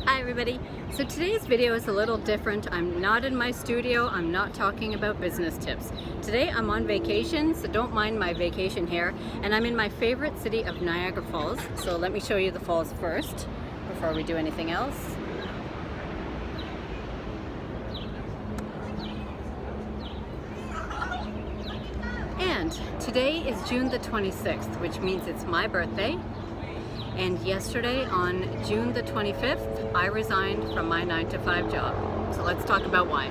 Hi everybody. So today's video is a little different. I'm not in my studio. I'm not talking about business tips. Today I'm on vacation, so don't mind my vacation hair. And I'm in my favorite city of Niagara Falls. So let me show you the falls first before we do anything else. And today is June the 26th, which means it's my birthday. And yesterday, on June the 25th, I resigned from my 9-to-5 job. So let's talk about why.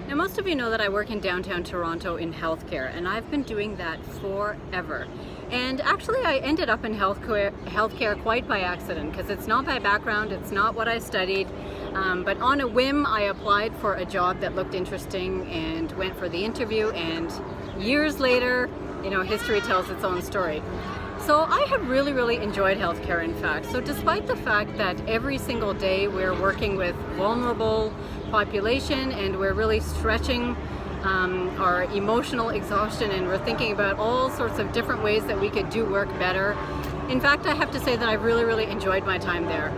Now, most of you know that I work in downtown Toronto in healthcare, and I've been doing that forever. And actually I ended up in healthcare quite by accident, because it's not my background, it's not what I studied, but on a whim I applied for a job that looked interesting and went for the interview, and years later, you know, history tells its own story. So I have really enjoyed healthcare, in fact. So despite the fact that every single day we're working with vulnerable population and we're really stretching our emotional exhaustion, and we're thinking about all sorts of different ways that we could do work better. In fact, I have to say that I've really enjoyed my time there.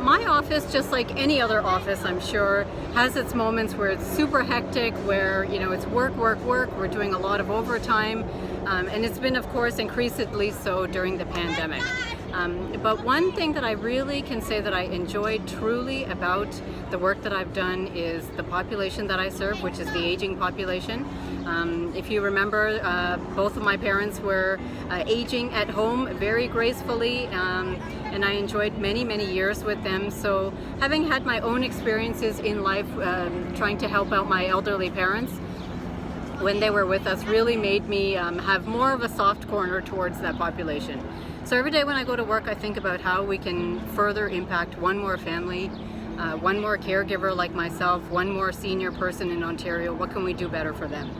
My office, just like any other office, I'm sure, has its moments where it's super hectic, where, you know, it's work. We're doing a lot of overtime, and it's been, of course, increasingly so during the pandemic. But one thing that I really can say that I enjoyed truly about the work that I've done is the population that I serve, which is the aging population. If you remember, both of my parents were aging at home very gracefully, and I enjoyed many years with them. So having had my own experiences in life trying to help out my elderly parents when they were with us really made me have more of a soft corner towards that population. So every day when I go to work, I think about how we can further impact one more family, one more caregiver like myself, one more senior person in Ontario. What can we do better for them?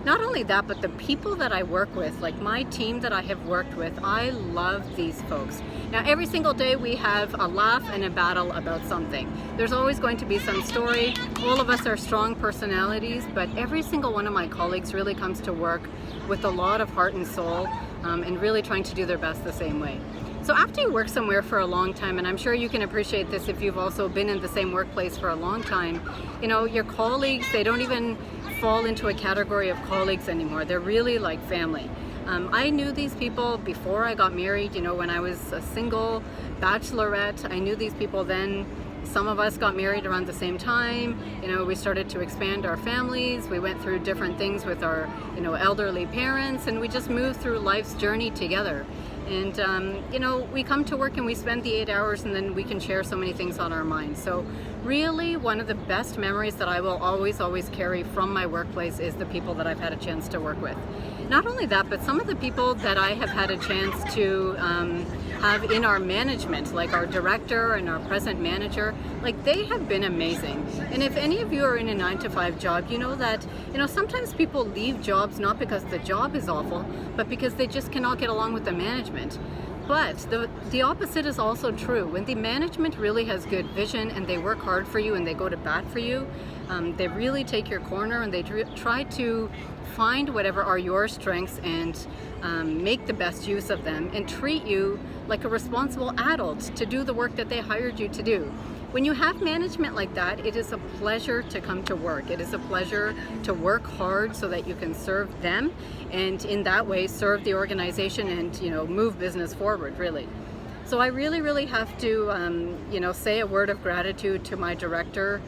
Not only that, but the people that I work with, like my team that I have worked with, I love these folks. Now, every single day we have a laugh and a battle about something. There's always going to be some story. All of us are strong personalities, but every single one of my colleagues really comes to work with a lot of heart and soul, and really trying to do their best the same way. So after you work somewhere for a long time, and I'm sure you can appreciate this if you've also been in the same workplace for a long time, you know, your colleagues, they don't even fall into a category of colleagues anymore. They're really like family. I knew these people before I got married. You know, when I was a single bachelorette, I knew these people then. Some of us got married around the same time. You know, we started to expand our families. We went through different things with our, you know, elderly parents, and we just moved through life's journey together. And, you know, we come to work and we spend the 8 hours, and then we can share so many things on our minds. So really, one of the best memories that I will always carry from my workplace is the people that I've had a chance to work with. Not only that, but some of the people that I have had a chance to have in our management, like our director and our present manager, like they have been amazing. And if any of you are in a 9-to-5 job, you know that, you know, sometimes people leave jobs not because the job is awful, but because they just cannot get along with the management. But the opposite is also true. When the management really has good vision and they work hard for you and they go to bat for you, they really take your corner and they try to find whatever are your strengths and make the best use of them and treat you like a responsible adult to do the work that they hired you to do. When you have management like that, it is a pleasure to come to work. It is a pleasure to work hard so that you can serve them, and in that way serve the organization and, you know, move business forward, really. So I really have to, you know, say a word of gratitude to my director,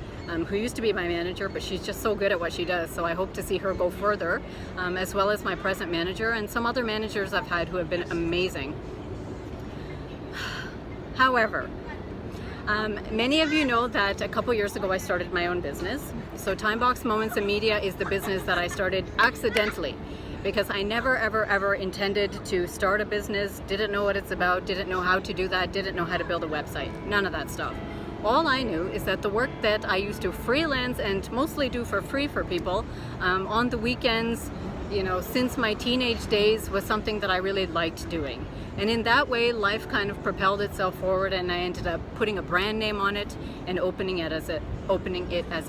who used to be my manager, but she's just so good at what she does. So I hope to see her go further, as well as my present manager and some other managers I've had who have been amazing. However, many of you know that a couple years ago I started my own business. So Timebox Moments and Media is the business that I started accidentally, because I never ever intended to start a business, didn't know what it's about, didn't know how to do that, didn't know how to build a website, none of that stuff. All I knew is that the work that I used to freelance and mostly do for free for people on the weekends, since my teenage days was something that I really liked doing. And in that way, life kind of propelled itself forward, and I ended up putting a brand name on it and opening it as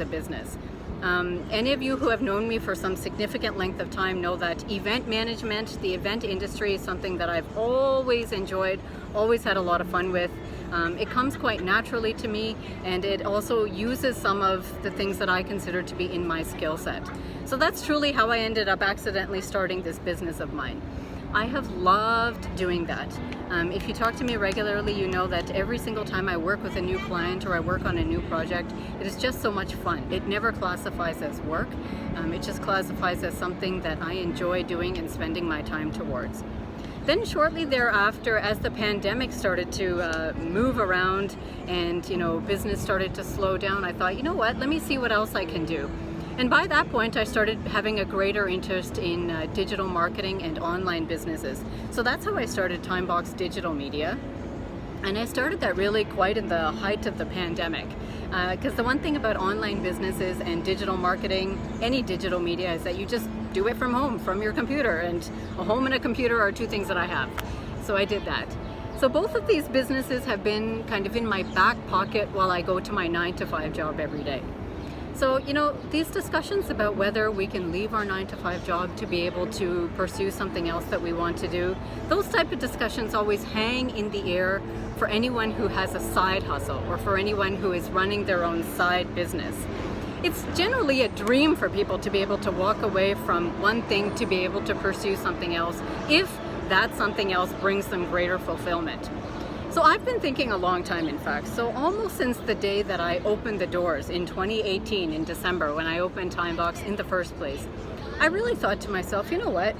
a business. Any of you who have known me for some significant length of time know that event management, the event industry, is something that I've always enjoyed, always had a lot of fun with. It comes quite naturally to me, and it also uses some of the things that I consider to be in my skill set. So that's truly how I ended up accidentally starting this business of mine. I have loved doing that. If you talk to me regularly, you know that every single time I work with a new client or I work on a new project, it is just so much fun. It never classifies as work. It just classifies as something that I enjoy doing and spending my time towards. Then shortly thereafter, as the pandemic started to move around and business started to slow down, I thought, you know what, let me see what else I can do. And by that point, I started having a greater interest in digital marketing and online businesses. So that's how I started Timebox Digital Media. And I started that really quite in the height of the pandemic. Because the one thing about online businesses and digital marketing, any digital media, is that you just do it from home, from your computer. And a home and a computer are two things that I have. So I did that. So both of these businesses have been kind of in my back pocket while I go to my 9-to-5 job every day. So, these discussions about whether we can leave our 9-to-5 job to be able to pursue something else that we want to do, those type of discussions always hang in the air for anyone who has a side hustle or for anyone who is running their own side business. It's generally a dream for people to be able to walk away from one thing to be able to pursue something else if that something else brings them greater fulfillment. So I've been thinking a long time, in fact. So almost since the day that I opened the doors in 2018 in December, when I opened Timebox in the first place, I really thought to myself, you know what?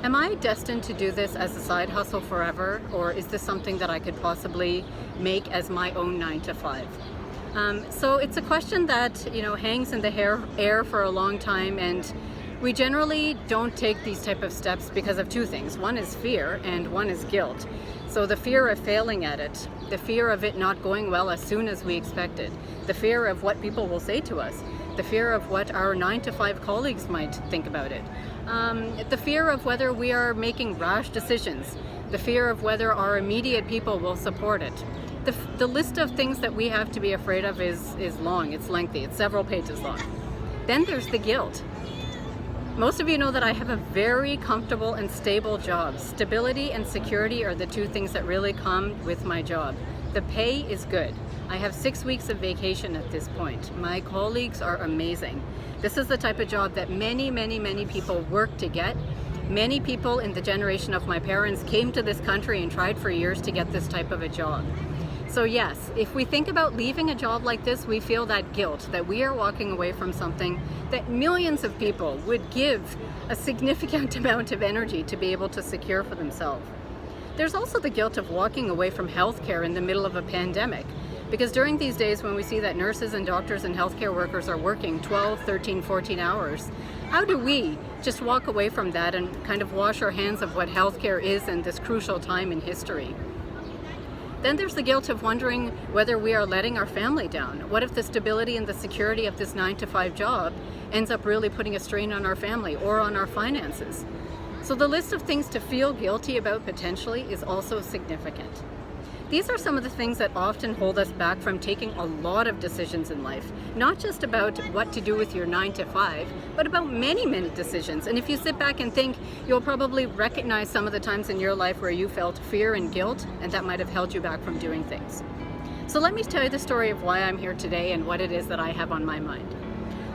Am I destined to do this as a side hustle forever? Or is this something that I could possibly make as my own 9-to-5? So it's a question that, hangs in the air for a long time, and we generally don't take these type of steps because of two things. One is fear and one is guilt. So the fear of failing at it, the fear of it not going well as soon as we expected, the fear of what people will say to us, the fear of what our 9-to-5 colleagues might think about it, the fear of whether we are making rash decisions, the fear of whether our immediate people will support it. The list of things that we have to be afraid of is long, it's lengthy, it's several pages long. Then there's the guilt. Most of you know that I have a very comfortable and stable job. Stability and security are the two things that really come with my job. The pay is good. I have 6 weeks of vacation at this point. My colleagues are amazing. This is the type of job that many, many, many people work to get. Many people in the generation of my parents came to this country and tried for years to get this type of a job. So yes, if we think about leaving a job like this, we feel that guilt, that we are walking away from something that millions of people would give a significant amount of energy to be able to secure for themselves. There's also the guilt of walking away from healthcare in the middle of a pandemic, because during these days when we see that nurses and doctors and healthcare workers are working 12, 13, 14 hours, how do we just walk away from that and kind of wash our hands of what healthcare is in this crucial time in history? Then there's the guilt of wondering whether we are letting our family down. What if the stability and the security of this 9-to-5 job ends up really putting a strain on our family or on our finances? So the list of things to feel guilty about potentially is also significant. These are some of the things that often hold us back from taking a lot of decisions in life, not just about what to do with your 9-to-5, but about many, many decisions. And if you sit back and think, you'll probably recognize some of the times in your life where you felt fear and guilt, and that might have held you back from doing things. So let me tell you the story of why I'm here today and what it is that I have on my mind.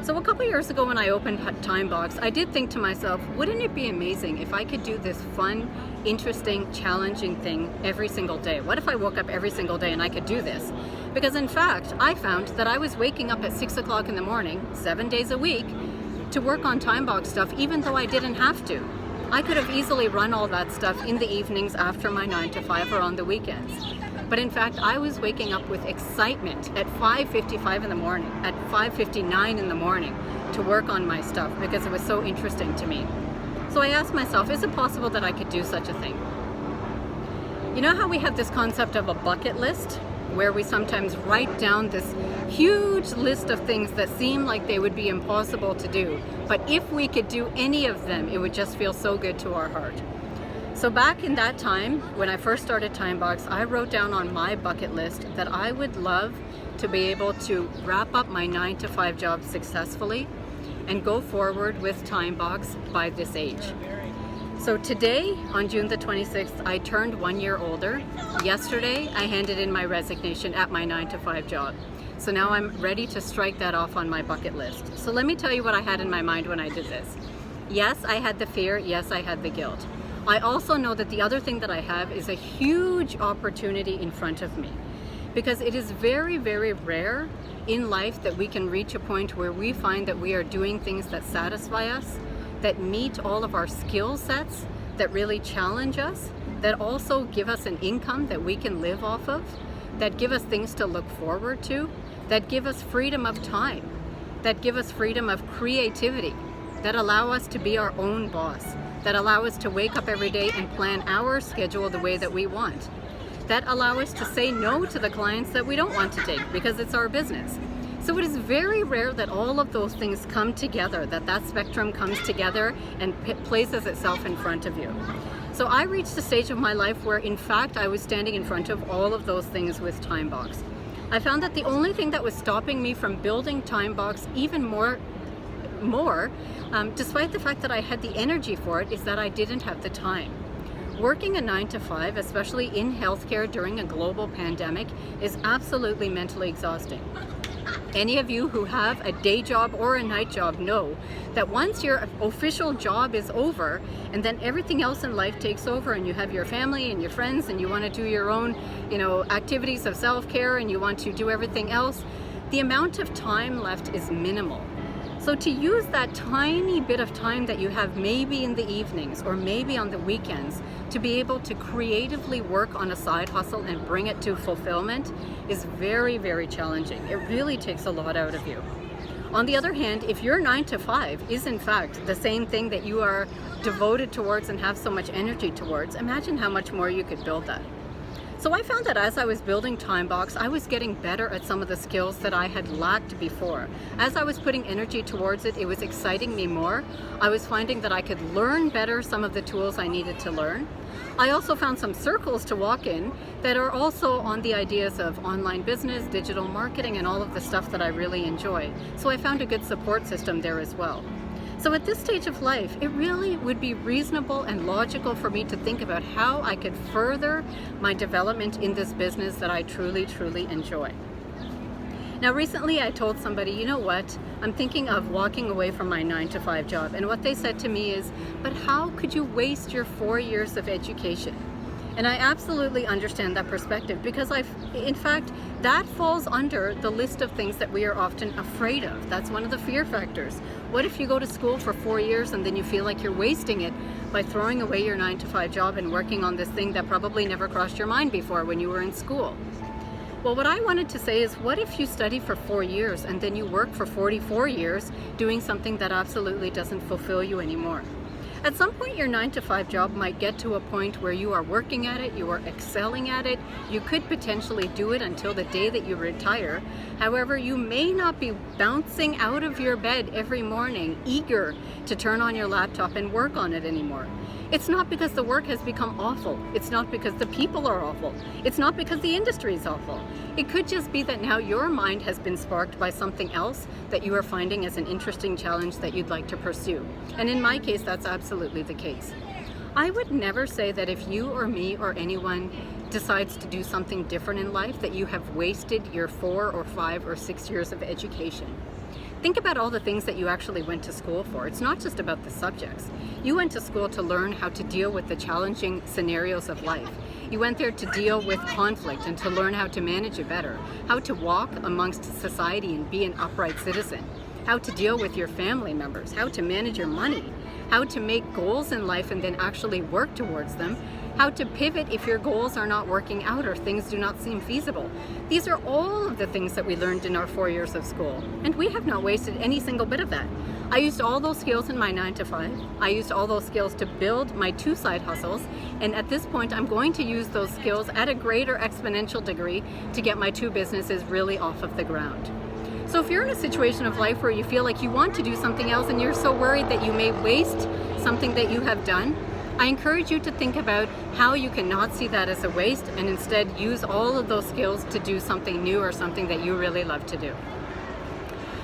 So a couple years ago when I opened Timebox, I did think to myself, wouldn't it be amazing if I could do this fun, interesting, challenging thing every single day? What if I woke up every single day and I could do this? Because in fact, I found that I was waking up at 6 o'clock in the morning, 7 days a week, to work on Timebox stuff, even though I didn't have to. I could have easily run all that stuff in the evenings after my 9-to-5 or on the weekends. But in fact, I was waking up with excitement at 5:55 in the morning, at 5:59 in the morning to work on my stuff because it was so interesting to me. So I asked myself, is it possible that I could do such a thing? You know how we have this concept of a bucket list? where we sometimes write down this huge list of things that seem like they would be impossible to do. But if we could do any of them, it would just feel so good to our heart. So back in that time, when I first started Timebox, I wrote down on my bucket list that I would love to be able to wrap up my 9-to-5 job successfully and go forward with Timebox by this age. So today, on June the 26th, I turned 1 year older. Yesterday, I handed in my resignation at my 9-to-5 job. So now I'm ready to strike that off on my bucket list. So let me tell you what I had in my mind when I did this. Yes, I had the fear. Yes, I had the guilt. I also know that the other thing that I have is a huge opportunity in front of me, because it is very, very rare in life that we can reach a point where we find that we are doing things that satisfy us, that meet all of our skill sets, that really challenge us, that also give us an income that we can live off of, that give us things to look forward to, that give us freedom of time, that give us freedom of creativity, that allow us to be our own boss, that allow us to wake up every day and plan our schedule the way that we want, that allow us to say no to the clients that we don't want to take because it's our business. So it is very rare that all of those things come together, that spectrum comes together and places itself in front of you. So I reached a stage of my life where, in fact, I was standing in front of all of those things with Timebox. I found that the only thing that was stopping me from building Timebox even more, despite the fact that I had the energy for it, is that I didn't have the time. Working a 9-to-5, especially in healthcare during a global pandemic, is absolutely mentally exhausting. Any of you who have a day job or a night job know that once your official job is over and then everything else in life takes over and you have your family and your friends and you want to do your own, activities of self-care and you want to do everything else, the amount of time left is minimal. So to use that tiny bit of time that you have maybe in the evenings or maybe on the weekends to be able to creatively work on a side hustle and bring it to fulfillment is very, very challenging. It really takes a lot out of you. On the other hand, if your 9-to-5 is in fact the same thing that you are devoted towards and have so much energy towards, imagine how much more you could build that. So I found that as I was building Timebox, I was getting better at some of the skills that I had lacked before. As I was putting energy towards it, it was exciting me more. I was finding that I could learn better some of the tools I needed to learn. I also found some circles to walk in that are also on the ideas of online business, digital marketing, and all of the stuff that I really enjoy. So I found a good support system there as well. So at this stage of life, it really would be reasonable and logical for me to think about how I could further my development in this business that I truly, truly enjoy. Now recently I told somebody, you know what, I'm thinking of walking away from my 9-to-5 job. And what they said to me is, but how could you waste your 4 years of education? And I absolutely understand that perspective because in fact, that falls under the list of things that we are often afraid of. That's one of the fear factors. What if you go to school for 4 years and then you feel like you're wasting it by throwing away your 9-to-5 job and working on this thing that probably never crossed your mind before when you were in school? Well, what I wanted to say is, what if you study for 4 years and then you work for 44 years doing something that absolutely doesn't fulfill you anymore? At some point, your 9-to-5 job might get to a point where you are working at it, you are excelling at it, you could potentially do it until the day that you retire. However, you may not be bouncing out of your bed every morning, eager to turn on your laptop and work on it anymore. It's not because the work has become awful. It's not because the people are awful. It's not because the industry is awful. It could just be that now your mind has been sparked by something else that you are finding as an interesting challenge that you'd like to pursue. And in my case, that's absolutely the case. I would never say that if you or me or anyone decides to do something different in life, that you have wasted your 4 or 5 or 6 years of education. Think about all the things that you actually went to school for. It's not just about the subjects. You went to school to learn how to deal with the challenging scenarios of life. You went there to deal with conflict and to learn how to manage it better, how to walk amongst society and be an upright citizen. how to deal with your family members, how to manage your money, how to make goals in life and then actually work towards them, how to pivot if your goals are not working out or things do not seem feasible. These are all of the things that we learned in our 4 years of school, and we have not wasted any single bit of that. I used all those skills in my 9 to 5. I used all those skills to build my 2 side hustles, and at this point I'm going to use those skills at a greater exponential degree to get my 2 businesses really off of the ground. So if you're in a situation of life where you feel like you want to do something else and you're so worried that you may waste something that you have done, I encourage you to think about how you can not see that as a waste and instead use all of those skills to do something new or something that you really love to do.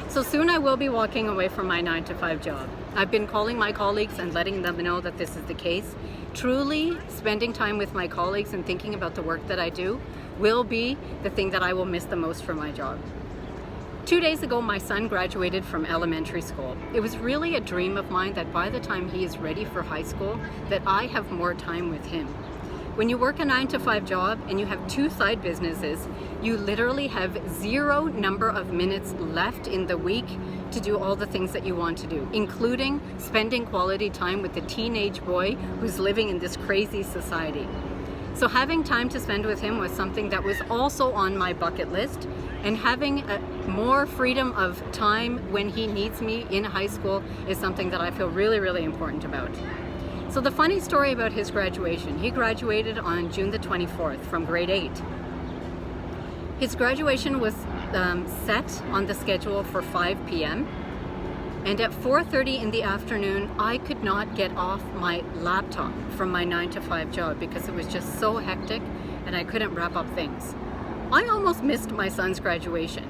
So soon I will be walking away from my 9 to 5 job. I've been calling my colleagues and letting them know that this is the case. Truly spending time with my colleagues and thinking about the work that I do will be the thing that I will miss the most from my job. 2 days ago, my son graduated from elementary school. It was really a dream of mine that by the time he is ready for high school, that I have more time with him. When you work a 9 to 5 job and you have 2 side businesses, you literally have 0 number of minutes left in the week to do all the things that you want to do, including spending quality time with the teenage boy who's living in this crazy society. So having time to spend with him was something that was also on my bucket list, and having more freedom of time when he needs me in high school is something that I feel really, really important about. So the funny story about his graduation, he graduated on June the 24th from grade 8. His graduation was set on the schedule for 5 p.m. and at 4:30 in the afternoon, I could not get off my laptop from my 9 to 5 job because it was just so hectic and I couldn't wrap up things. I almost missed my son's graduation.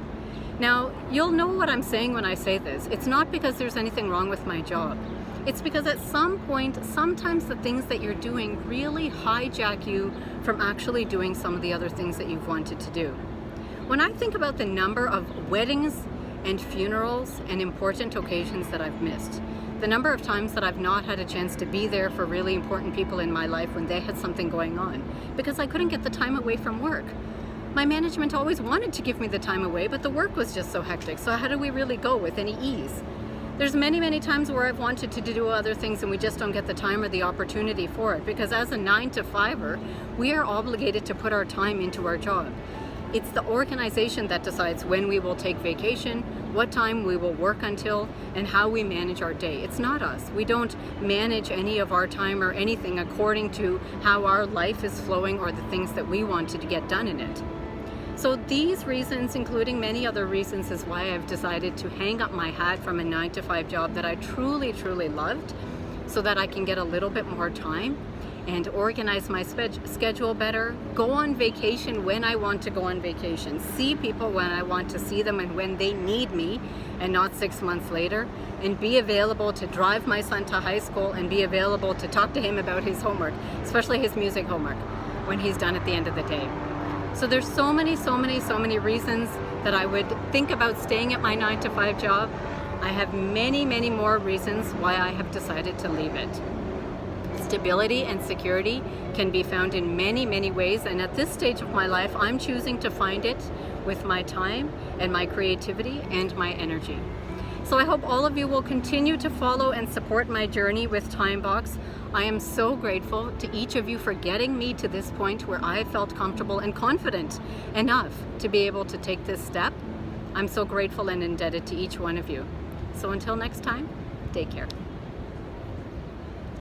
Now, you'll know what I'm saying when I say this. It's not because there's anything wrong with my job. It's because at some point, sometimes the things that you're doing really hijack you from actually doing some of the other things that you've wanted to do. When I think about the number of weddings and funerals and important occasions that I've missed, the number of times that I've not had a chance to be there for really important people in my life when they had something going on, because I couldn't get the time away from work. My management always wanted to give me the time away, but the work was just so hectic. So how do we really go with any ease? There's many, many times where I've wanted to do other things and we just don't get the time or the opportunity for it, because as a 9 to 5er, we are obligated to put our time into our job. It's the organization that decides when we will take vacation, what time we will work until, and how we manage our day. It's not us. We don't manage any of our time or anything according to how our life is flowing or the things that we wanted to get done in it. So these reasons, including many other reasons, is why I've decided to hang up my hat from a 9 to 5 job that I truly, truly loved, so that I can get a little bit more time and organize my schedule better, go on vacation when I want to go on vacation, see people when I want to see them and when they need me and not 6 months later, and be available to drive my son to high school and be available to talk to him about his homework, especially his music homework, when he's done at the end of the day. So there's so many reasons that I would think about staying at my 9 to 5 job. I have many, many more reasons why I have decided to leave it. Stability and security can be found in many, many ways, and at this stage of my life, I'm choosing to find it with my time and my creativity and my energy. So I hope all of you will continue to follow and support my journey with Timebox. I am so grateful to each of you for getting me to this point where I felt comfortable and confident enough to be able to take this step. I'm so grateful and indebted to each one of you. So until next time, take care.